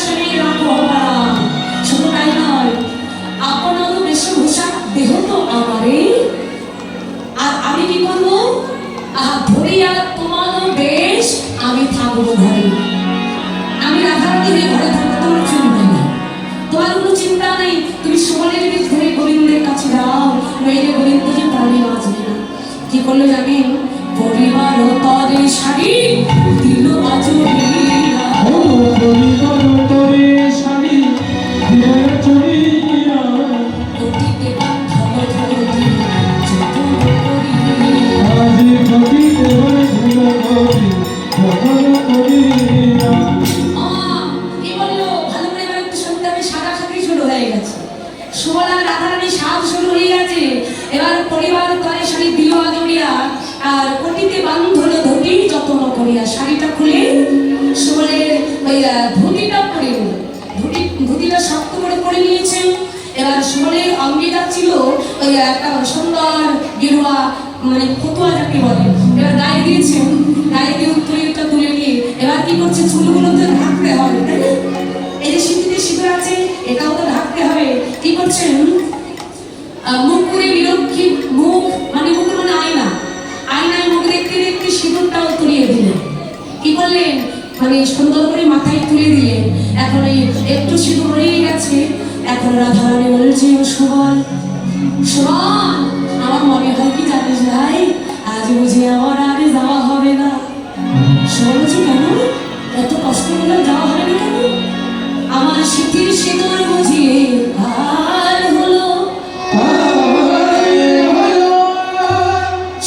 শরীর রাখো বাবা। শুধু তাই নয়, আপনার বেশভূষা দেহ তো আমারই, আর আমি কি করবো? ধরিয়া তোমার বেশ আমি থাকবো ঘরে। আমি রাধারানী হয়ে ঘরে থাকবো, তোমার চিন্তা নেই, তোমার কোনো চিন্তা নেই। তুমি সকালে যদি ধরে গোবিন্দের কাছে যাও, নইলে গোবিন্দ যে প্রাণী বাঁচবে না। কি করলো জানেন? পরিবার তরে শাড়ি দিল আজরিয়া, পরিবার তরে শাড়ি দিল আজরিয়া, অতীতে বাঁধল ধরি যতন করি, আজ ঘটিতে বাঁধল ধরি যতন করিয়া। কি বললো? ভালো করে এবার একটু শুনতে হবে। সাদাসাদি শুরু হয়ে গেছে, সুবলা রাধারানী সাজ শুরু হয়ে গেছে। এবার পরিবার তরে শাড়ি দিল আজরিয়া, আর কোটিতে বাঁধল ধরি যতন করিয়া। শাড়িটা খুলে সুবলের ওই ধুতিটা পরে নিল, ধুতিটা শক্ত করে পরে নিয়েছেন। এবার সুবলের অঙ্গিটা ছিল ওই একটা সুন্দর গেরুয়া, মানে ফতুয়া যাকে বলে। এবার গায়ে দিয়েছেন, গায়ে দিয়ে উত্তরীয়টা তুলে নিয়ে এবার কি করছে? চুলগুলো তো ঢাকতে হবে, তাই না? এই যে সিঁথিতে সিঁদুর আছে, এটাও তো ঢাকতে হবে। কি করছেন? মুখ করে বিলক্ষী, মুখ মানে মুখ মানে আয়না, আয়নায় মুখ দেখতে দেখতে সিঁদুরটাও তুলিয়ে দিলেন। কি করলেন? মানে সুন্দর করে মাথায় তুলে দিলেন। এখন এই একটু সিঁদুর রয়ে গেছে। এখন রাধারানী বলছে, সুবল সুবল, আমার মনে হয় কি জানিস ভাই, আজ বুঝি আমার আর যাওয়া হবে না। সুবল বলছে, কেন? এত কষ্ট করে যাওয়া হবে না কেন? আমার সিঁথির সিঁদুর বুঝিয়ে আর হলো,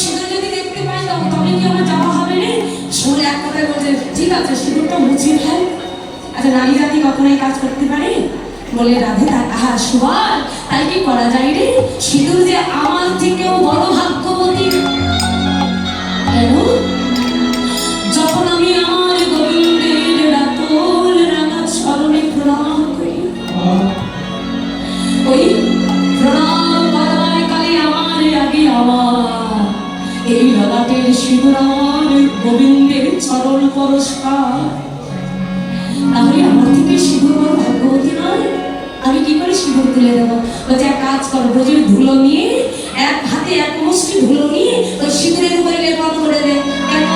সিঁদুর যদি দেখতে পাই তবে কি আমার যাওয়া হবে না? সুবল এক কথায় বলছে, ঠিক আছে সিঁদুরটা মুছিয়ে ফেল। আচ্ছা, নারী জাতি কখনো এই কাজ করতে পারে? বলে রাধে, আহা সুবল, তাই কি করা যায় রে? সিঁদুর যে আমার থেকেও বড় ভাগ্যবতী। কেন? যখন আমি আমার গোবিন্দের রাতুল রাঙা চরণে প্রণাম করি, ওই প্রণাম করবার কালে আমার আগে আমার এই ললাটের সিঁদুর আমার গোবিন্দের চরণ পরস্কার। তাহলে আমার থেকে সিঁদুর বড় ভাগ্যবতী নয়? আমি কি করে সিঁদুর তুলে দেবো? বলছে, এক কাজ করো, ব্রজের ধুলো নিয়ে, এক হাতে এক মুষ্টি ধুলো নিয়ে ওই সিঁদুরের উপরে লেপন করে দে। কেন?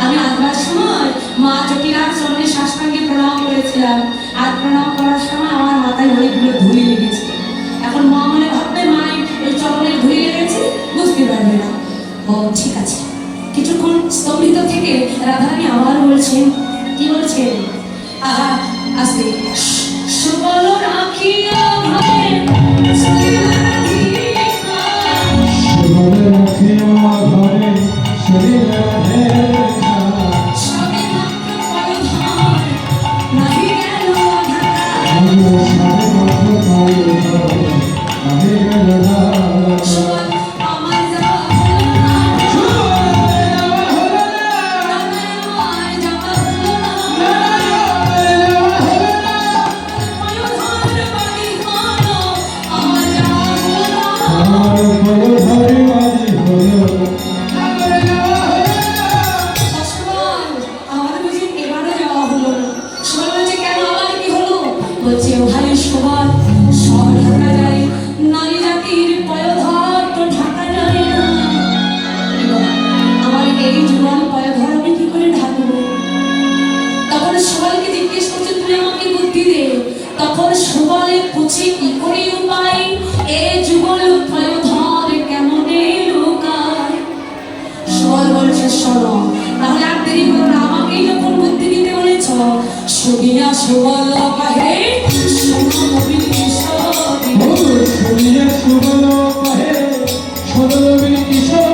আমি আসবার সময় মা জটিলার চরণে সাষ্টাঙ্গে প্রণাম করেছিলাম, আর প্রণাম করার সময় আমার মাথায় অনেকগুলো ধুলি লেগেছে। এখন মা মনে ভাববে মা ওই চরণের ধুলি লেগেছে, বুঝতে পারবে না। ও ঠিক আছে। কিছুক্ষণ স্তম্ভিত থেকে রাধারানী আবার বলছেন, কি বলছেন? আহা আস্তে, সুবল রাখিয়া ঘরে শরীর রাখিয়া, সুবল রাখিয়া ঘরে শরীর রাখিয়া, সবে মাত্র পয়ধার নাহি গেল আধার, সবে মাত্র পয়ধার নাহি গেল আধার। সুবল আমার যাওয়া হলো না, আমার যাওয়া হলো না, পয়ধার বাড়ি হলো, আমার যাওয়া হলো না। আমার পয়ধার বাড়ি হলো, আমার বুঝি এবারও যাওয়া হলো না। সুবল বলছে, কেন আবার কি হলো? বলছে, ও ভাই সুবল, সব ঢাকা যায়, নারী জাতির পয়ধর তো ঢাকা যায় না। আমার এই জীবন পয়ধর আমি কি করে ঢাকবো? তখন সুবলকে জিজ্ঞেস করছে, তুমি আমাকে বুদ্ধি দে। তখন সুবলে পুছে, কি করে উপায় এ যুগল পয়ধর কেমনে লুকায়? সুবল বলছে, শোনো, তাহলে আর দেরি করো না, আমাকেই যখন বুদ্ধি দিতে বলেছ, শুনিয়া সুবল কহে, শোনো নবীন কিশোরী, শুনিয়া সুবল কহে, শোনো নবীন কিশোরী,